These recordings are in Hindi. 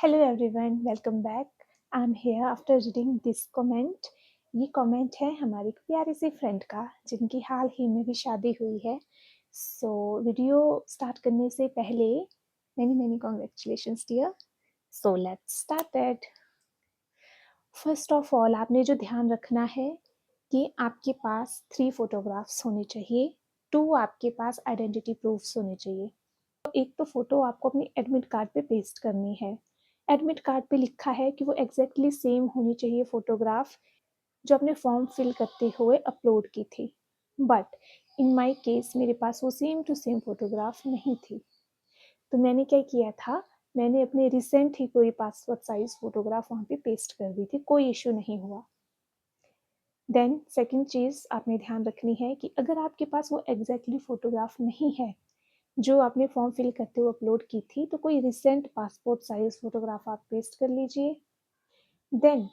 Hello everyone, welcome back. I am here after reading this comment. ये कमेंट है हमारी एक प्यारी सी फ्रेंड का जिनकी हाल ही में भी शादी हुई है। सो वीडियो स्टार्ट करने से पहले many many congratulations dear. So let's started. First of all आपने जो ध्यान रखना है कि आपके पास 3 फोटोग्राफ्स होने चाहिए, 2 आपके पास आइडेंटिटी प्रूफ्स होने चाहिए। एक तो फ़ोटो आपको अपनी एडमिट कार्ड पे पेस्ट करनी है। एडमिट कार्ड पे लिखा है कि वो एग्जैक्टली सेम होनी चाहिए फ़ोटोग्राफ जो आपने फॉर्म फिल करते हुए अपलोड की थी। बट इन माय केस मेरे पास वो सेम टू सेम फ़ोटोग्राफ नहीं थी। तो मैंने क्या किया था, मैंने अपने रिसेंट ही कोई पासपोर्ट साइज़ फ़ोटोग्राफ वहाँ पे पेस्ट कर दी थी, कोई इश्यू नहीं हुआ। देन सेकंड चीज़ आपने ध्यान रखनी है कि अगर आपके पास वो एग्जैक्टली फ़ोटोग्राफ नहीं है जो आपने फॉर्म फिल करते हुए अपलोड की थी, तो कोई रिसेंट पासपोर्ट साइज फोटोग्राफ आप पेस्ट कर लीजिए। देन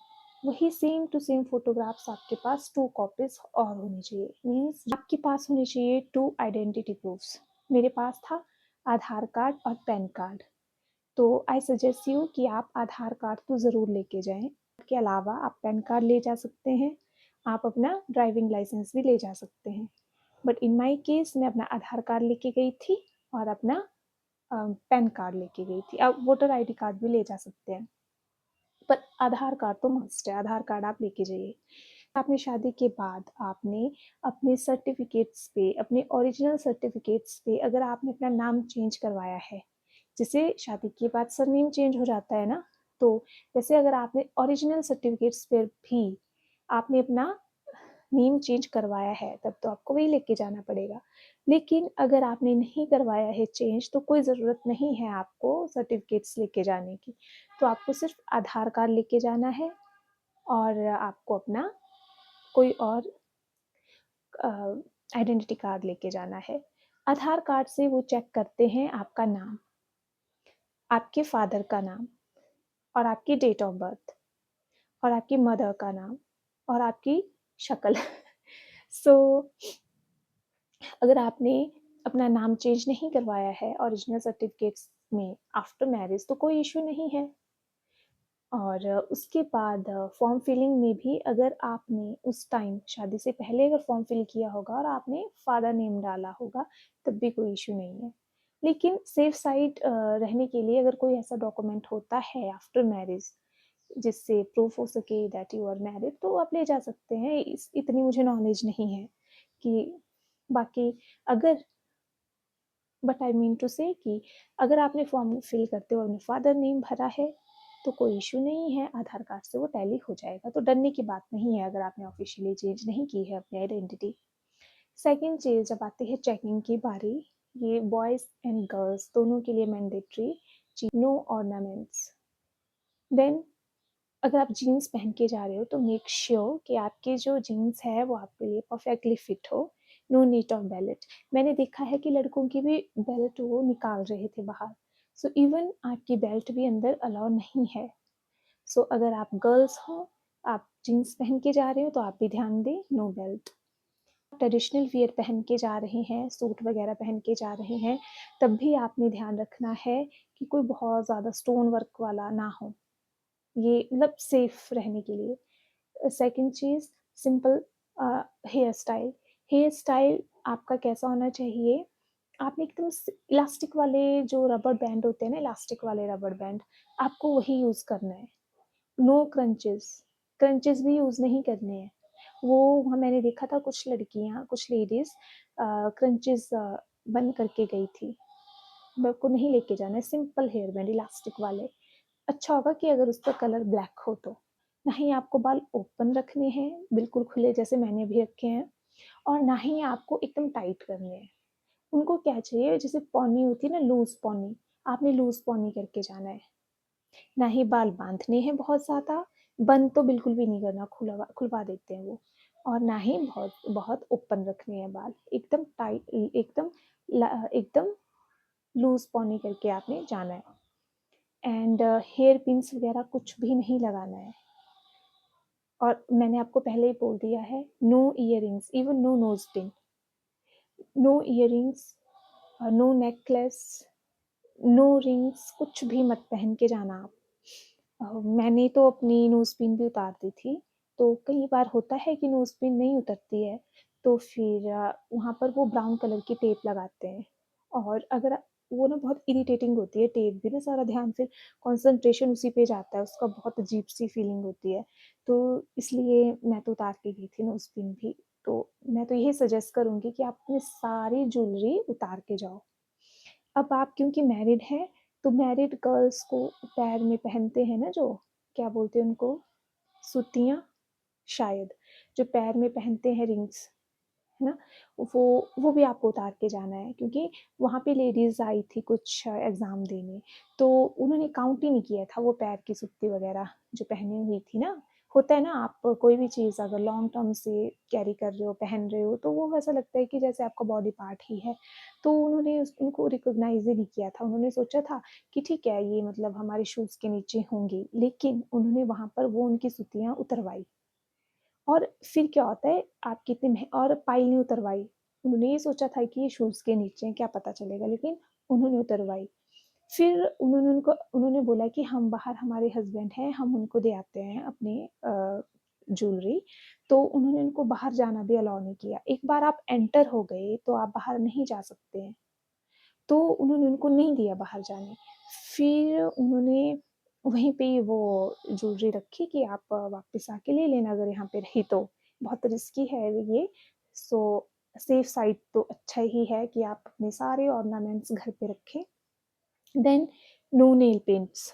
वही सेम टू सेम फोटोग्राफ्स आपके पास 2 कॉपीज और होनी चाहिए। मीन्स आपके पास होनी चाहिए 2 आइडेंटिटी प्रूफ्स। मेरे पास था आधार कार्ड और पैन कार्ड। तो आई सजेस्ट यू कि आप आधार कार्ड तो ज़रूर लेके जाएं। इसके अलावा आप पैन कार्ड ले जा सकते हैं, आप अपना ड्राइविंग लाइसेंस भी ले जा सकते हैं। बट इन माई केस मैं अपना आधार कार्ड लेके गई थी और अपना पैन कार्ड लेके गई थी। आप वोटर आईडी कार्ड भी ले जा सकते हैं, पर आधार कार्ड तो मस्ट है, आधार कार्ड आप लेके जाइए। आपने शादी के बाद आपने अपने सर्टिफिकेट्स पे, अपने ओरिजिनल सर्टिफिकेट्स पे अगर आपने अपना नाम चेंज करवाया है, जैसे शादी के बाद सरनेम चेंज हो जाता है ना, तो वैसे अगर आपने ओरिजिनल सर्टिफिकेट्स पर भी आपने अपना नेम चेंज करवाया है तब तो आपको वही लेके जाना पड़ेगा। लेकिन अगर आपने नहीं करवाया है चेंज तो कोई ज़रूरत नहीं है आपको सर्टिफिकेट्स लेके जाने की। तो आपको सिर्फ आधार कार्ड लेके जाना है और आपको अपना कोई और आइडेंटिटी कार्ड लेके जाना है। आधार कार्ड से वो चेक करते हैं आपका नाम, आपके फादर का नाम और आपकी डेट ऑफ बर्थ और आपकी मदर का नाम और आपकी शक्ल। सो अगर आपने अपना नाम चेंज नहीं करवाया है ओरिजिनल सर्टिफिकेट्स में आफ्टर मैरिज तो कोई इशू नहीं है। और उसके बाद फॉर्म फिलिंग में भी अगर आपने उस टाइम शादी से पहले अगर फॉर्म फिल किया होगा और आपने फादर नेम डाला होगा तब भी कोई इशू नहीं है। लेकिन सेफ साइड रहने के लिए अगर कोई ऐसा डॉक्यूमेंट होता है आफ्टर मैरिज जिससे प्रूफ हो सके दैट यू आर मैरिड तो आप ले जा सकते हैं। इतनी मुझे नॉलेज नहीं है कि बाकी अगर बट आई मीन टू से कि अगर आपने फॉर्म फिल करते हुए अपने फादर नेम भरा है तो कोई इशू नहीं है, आधार कार्ड से वो टैली हो जाएगा। तो डरने की बात नहीं है अगर आपने ऑफिशियली चेंज नहीं की है अपनी आइडेंटिटी। सेकेंड चीज़ जब आती है चेकिंग की बारी, ये बॉयज़ एंड गर्ल्स दोनों के लिए मैंडेटरी, नो ऑर्नामेंट्स। देन अगर आप जीन्स पहन के जा रहे हो तो मेक श्योर कि आपके जो जीन्स है वो आपके लिए परफेक्टली फिट हो। No need of belt. मैंने देखा है कि लड़कों की भी बेल्ट वो निकाल रहे थे बाहर। सो इवन आपकी बेल्ट भी अंदर अलाउ नहीं है। सो अगर आप गर्ल्स हो, आप जीन्स पहन के जा रहे हो तो आप भी ध्यान दें, नो बेल्ट। ट्रेडिशनल वियर पहन के जा रहे हैं, सूट वगैरह पहन के जा रहे हैं, तब भी आपने ध्यान रखना है कि कोई बहुत ज़्यादा स्टोन वर्क वाला ना हो, ये मतलब सेफ रहने के लिए। सेकंड चीज़ simple hair style. Hair style आपका कैसा होना चाहिए, आपने एकदम इलास्टिक वाले जो रबर बैंड होते हैं ना, इलास्टिक वाले रबर बैंड आपको वही यूज़ करना है। नो क्रंचेस, क्रंचेस भी यूज़ नहीं करने हैं। वो वहाँ मैंने देखा था कुछ लड़कियाँ, कुछ लेडीज़ क्रंचेस बंद करके गई थी। आपको नहीं लेके जाना है, सिंपल हेयर बैंड इलास्टिक वाले। अच्छा होगा कि अगर उसका कलर ब्लैक हो तो। ना ही आपको बाल ओपन रखने हैं बिल्कुल खुले जैसे मैंने भी रखे हैं, और ना ही आपको एकदम टाइट करने हैं। उनको क्या चाहिए, जैसे पॉनी होती है ना, लूज पॉनी, आपने लूज पॉनी करके जाना है। ना ही बाल बांधने हैं बहुत ज़्यादा, बंद तो बिल्कुल भी नहीं करना, खुलवा देते हैं वो। और ना ही बहुत बहुत ओपन रखने हैं बाल, एकदम टाइट, एकदम लूज पॉनी करके आपने जाना है। एंड हेयर पिन्स वगैरह कुछ भी नहीं लगाना है। और मैंने आपको पहले ही बोल दिया है, no earrings, even no nose pin, no earrings, no necklace, no rings, कुछ भी मत पहन के जाना आप। मैंने तो अपनी नोज़ पिन भी उतार दी थी, तो कई बार होता है कि नोज़ पिन नहीं उतरती है, तो फिर वहाँ पर वो ब्राउन कलर की टेप लगाते हैं और अगर वो ना बहुत इरिटेटिंग होती है टेप भी ना, सारा ध्यान फिर कॉन्सन्ट्रेशन उसी पे जाता है, उसका बहुत अजीब-सी फीलिंग होती है। तो इसलिए मैं तो उतार के गई थी नोज़ पिन भी। तो मैं तो यही सजेस्ट करूँगी कि आप अपनी सारी ज्वेलरी उतार के जाओ। अब आप क्योंकि मैरिड हैं, तो मैरिड गर्ल्स को पैर में पहनते हैं ना जो, क्या बोलते हैं उनको? सूतियाँ शायद, जो पैर में पहनते हैं रिंग्स, है ना? वो भी आपको उतार के जाना है क्योंकि वहाँ पे लेडीज़ आई थी कुछ एग्ज़ाम देने, तो उन्होंने काउंट ही नहीं किया था वो पैर की सुत्ती वग़ैरह जो पहनी हुई थी ना। होता है ना, आप कोई भी चीज़ अगर लॉन्ग टर्म से कैरी कर रहे हो, पहन रहे हो, तो वो ऐसा लगता है कि जैसे आपका बॉडी पार्ट ही है। तो उन्होंने उनको रिकॉग्नाइज़ ही नहीं किया था। उन्होंने सोचा था कि ठीक है, ये मतलब हमारे शूज़ के नीचे होंगी, लेकिन उन्होंने वहाँ पर वो उनकी सुतियाँ उतरवाई। और फिर क्या होता है, आप कितने और पायल नहीं उतरवाई। उन्होंने ये सोचा था कि ये शूज़ के नीचे हैं, क्या पता चलेगा, लेकिन उन्होंने उतरवाई। फिर उन्होंने बोला कि हम बाहर, हमारे हस्बैंड हैं, हम उनको दे आते हैं अपनी ज्वेलरी। तो उन्होंने उनको बाहर जाना भी अलाउ नहीं किया। एक बार आप एंटर हो गए, तो आप बाहर नहीं जा सकते हैं। तो उन्होंने उनको नहीं दिया बाहर जाने। फिर उन्होंने वहीं पे वो ज्वेलरी रखी कि आप वापस आके ले लेना अगर यहाँ पे रही तो। बहुत रिस्की है ये, सो सेफ साइड तो अच्छा ही है कि आप अपने सारे ऑर्नामेंट्स घर पे रखें। Then no nail paints.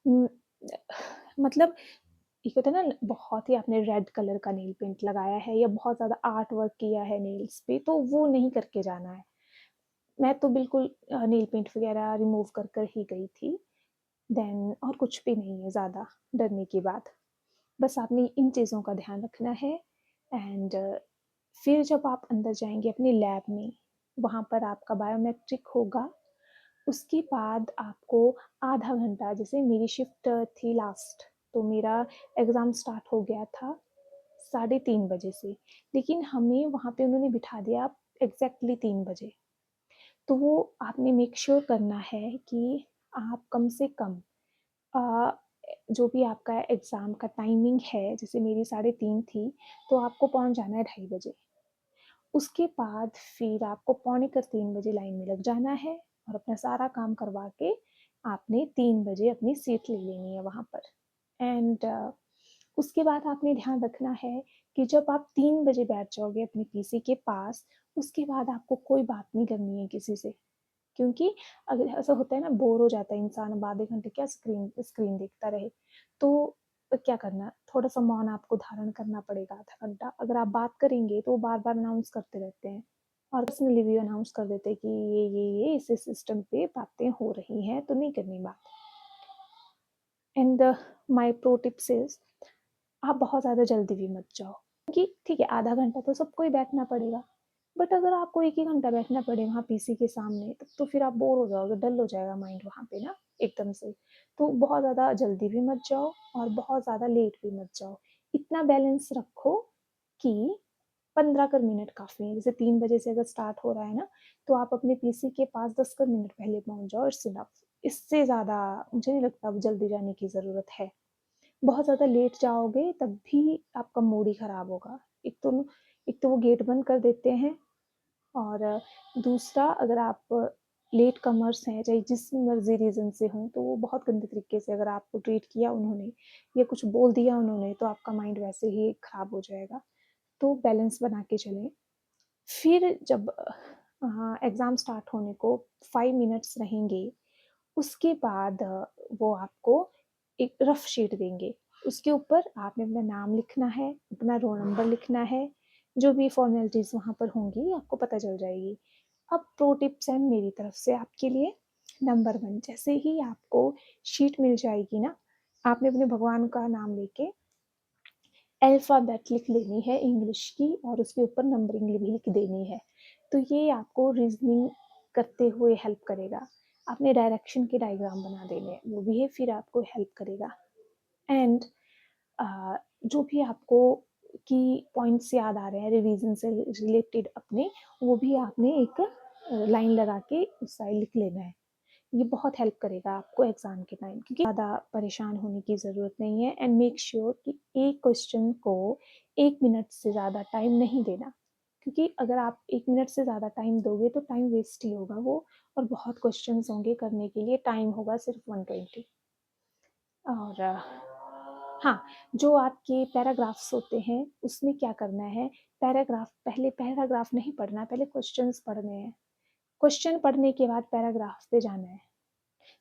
Um, मतलब एक होता है ना, बहुत ही आपने रेड कलर का नेल पेंट लगाया है या बहुत ज़्यादा आर्ट वर्क किया है नेल्स पे, तो वो नहीं करके जाना है। मैं तो बिल्कुल नेल पेंट वगैरह रिमूव कर कर ही गई थी। देन और कुछ भी नहीं है ज़्यादा डरने की बात। बस आपने इन चीज़ों का ध्यान रखना है। एंड फिर जब आप अंदर जाएँगे अपने लैब में, वहाँ पर आपका बायोमेट्रिक होगा। उसके बाद आपको आधा घंटा, जैसे मेरी शिफ्ट थी लास्ट, तो मेरा एग्ज़ाम स्टार्ट हो गया था 3:30 बजे से, लेकिन हमें वहाँ पे उन्होंने बिठा दिया एग्ज़ैक्टली 3 बजे। तो वो आपने मेक श्योर करना है कि आप कम से कम अ, जो भी आपका एग्ज़ाम का टाइमिंग है, जैसे मेरी 3:30 थी, तो आपको पहुँच जाना है 2:30 बजे। उसके बाद फिर आपको पौने कर 3 बजे लाइन में लग जाना है और अपना सारा काम करवा के आपने 3 बजे अपनी सीट ले लेनी है वहाँ पर। एंड उसके बाद आपने ध्यान रखना है कि जब आप 3 बजे बैठ जाओगे अपने पीसी के पास, उसके बाद आपको कोई बात नहीं करनी है किसी से। क्योंकि अगर ऐसा होता है ना, बोर हो जाता है इंसान, अब आधे घंटे क्या स्क्रीन स्क्रीन देखता रहे। तो क्या करना, थोड़ा-सा मौन आपको धारण करना पड़ेगा आधा घंटा। अगर आप बात करेंगे तो वो बार-बार अनाउंस करते रहते हैं और पर्सनली भी अनाउंस कर देते हैं कि ये इस सिस्टम पे बातें हो रही हैं, तो नहीं करनी बात। And my pro tips is, आप बहुत ज़्यादा जल्दी भी मत जाओ। क्योंकि ठीक है, आधा घंटा तो सबको ही बैठना पड़ेगा। बट अगर आपको 1 ही घंटा बैठना पड़े वहाँ पीसी के सामने, तब तो फिर आप बोर हो जाओगे, डल हो जाएगा माइंड वहाँ पे ना एकदम से। तो बहुत ज़्यादा जल्दी भी मत जाओ और बहुत ज़्यादा लेट भी मत जाओ। इतना बैलेंस रखो कि 15 कर मिनट काफ़ी हैं। जैसे 3 बजे से अगर स्टार्ट हो रहा है ना, तो आप अपने पीसी के पास 10 कर मिनट पहले पहुँच जाओ, इट्स इनफ। इससे ज़्यादा मुझे नहीं लगता अब जल्दी जाने की ज़रूरत है। बहुत ज़्यादा लेट जाओगे तब भी आपका मूड ही ख़राब होगा। एक तो वो गेट बंद कर देते हैं, और दूसरा, अगर आप लेट कमर्स हैं, चाहे जिस मर्ज़ी रीज़न से हों, तो वो बहुत गंदे तरीके से अगर आपको ट्रीट किया उन्होंने या कुछ बोल दिया उन्होंने, तो आपका माइंड वैसे ही ख़राब हो जाएगा। तो बैलेंस बना के चलें। फिर जब एग्ज़ाम स्टार्ट होने को 5 मिनट्स रहेंगे, उसके बाद वो आपको एक रफ़ शीट देंगे। उसके ऊपर आपने अपना नाम लिखना है, अपना रोल नंबर लिखना है, जो भी फ़ॉर्मेलिटीज़ वहाँ पर होंगी आपको पता चल जाएगी। अब प्रो टिप्स हैं मेरी तरफ से आपके लिए। नंबर 1, जैसे ही आपको शीट मिल जाएगी ना, आपने अपने भगवान का नाम लेके अल्फ़ाबेट लिख लेनी है इंग्लिश की और उसके ऊपर नंबरिंग भी लिख देनी है। तो ये आपको रीज़निंग करते हुए हेल्प करेगा। आपने डायरेक्शन के डायग्राम बना देने हैं, वो भी है, फिर आपको हेल्प करेगा। एंड जो भी आपको की पॉइंट्स याद आ रहे हैं रिवीजन से रिलेटेड अपने, वो भी आपने एक लाइन लगा के उस साइड लिख लेना है। ये बहुत हेल्प करेगा आपको एग्ज़ाम के टाइम, क्योंकि ज़्यादा परेशान होने की ज़रूरत नहीं है। एंड मेक श्योर कि एक क्वेश्चन को 1 मिनट से ज़्यादा टाइम नहीं देना, क्योंकि अगर आप 1 मिनट से ज़्यादा टाइम दोगे तो टाइम वेस्ट ही होगा वो, और बहुत क्वेश्चंस होंगे करने के लिए, टाइम होगा सिर्फ 120। और हाँ, जो आपके पैराग्राफ्स होते हैं उसमें क्या करना है, पहले पैराग्राफ नहीं पढ़ना, पहले क्वेश्चंस पढ़ने हैं। क्वेश्चन पढ़ने के बाद पैराग्राफ पे जाना है,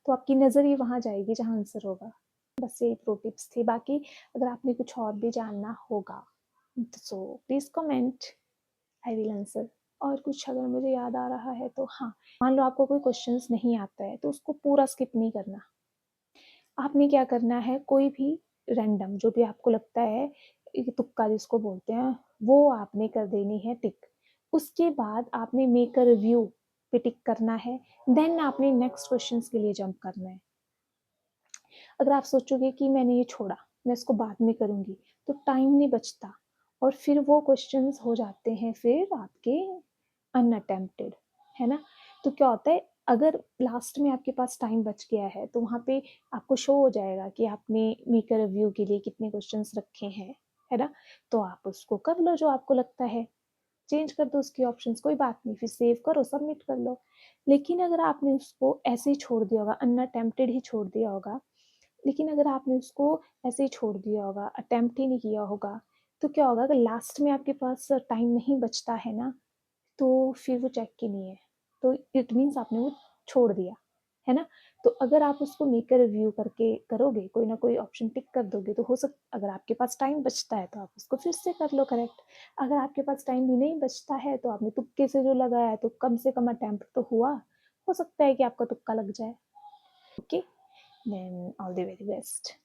तो आपकी नज़र ही वहाँ जाएगी जहाँ आंसर होगा। बस ये प्रो टिप्स थी। बाकी अगर आपने कुछ और भी जानना होगा so please comment, I will answer. और कुछ अगर मुझे याद आ रहा है तो हाँ, मान लो आपको कोई क्वेश्चंस नहीं आता है तो उसको पूरा स्किप नहीं करना। आपने क्या करना है, कोई भी रैंडम जो भी आपको लगता है, तुक्का जिसको बोलते हैं, वो आपने कर देनी है टिक। उसके बाद आपने मेक अ रिव्यू पे टिक करना है, देन आपने नेक्स्ट क्वेश्चंस के लिए जंप करना है। अगर आप सोचोगे कि मैंने ये छोड़ा, मैं इसको बाद में करूँगी, तो टाइम नहीं बचता और फिर वो क्वेश्चंस हो जाते हैं फिर आपके अनअटेम्प्टेड, है ना? तो क्या होता है, अगर लास्ट में आपके पास टाइम बच गया है, तो वहाँ पे आपको शो हो जाएगा कि आपने मेक अ रिव्यू के लिए कितने क्वेश्चंस रखे हैं, है ना? तो आप उसको कर लो जो आपको लगता है, चेंज कर दो उसके ऑप्शंस, कोई बात नहीं, फिर सेव करो, सबमिट कर लो। लेकिन अगर आपने उसको ऐसे ही छोड़ दिया होगा, अनअटेम्प्टेड ही छोड़ दिया होगा, लेकिन अगर आपने उसको ऐसे ही छोड़ दिया होगा, अटेम्प्ट ही नहीं किया होगा, तो क्या होगा, अगर लास्ट में आपके पास टाइम नहीं बचता है ना, तो फिर वो चेक ही नहीं है, तो इट मीन्स आपने वो छोड़ दिया, है ना? तो अगर आप उसको मेक अ रिव्यू करके करोगे, कोई ना कोई ऑप्शन टिक कर दोगे, तो हो सक अगर आपके पास टाइम बचता है तो आप उसको फिर से कर लो करेक्ट। अगर आपके पास टाइम भी नहीं बचता है तो आपने तुक्के से जो लगाया है, तो कम से कम अटेम्प्ट तो हुआ, हो सकता है कि आपका तुक्का लग जाए। Okay, then all the very best.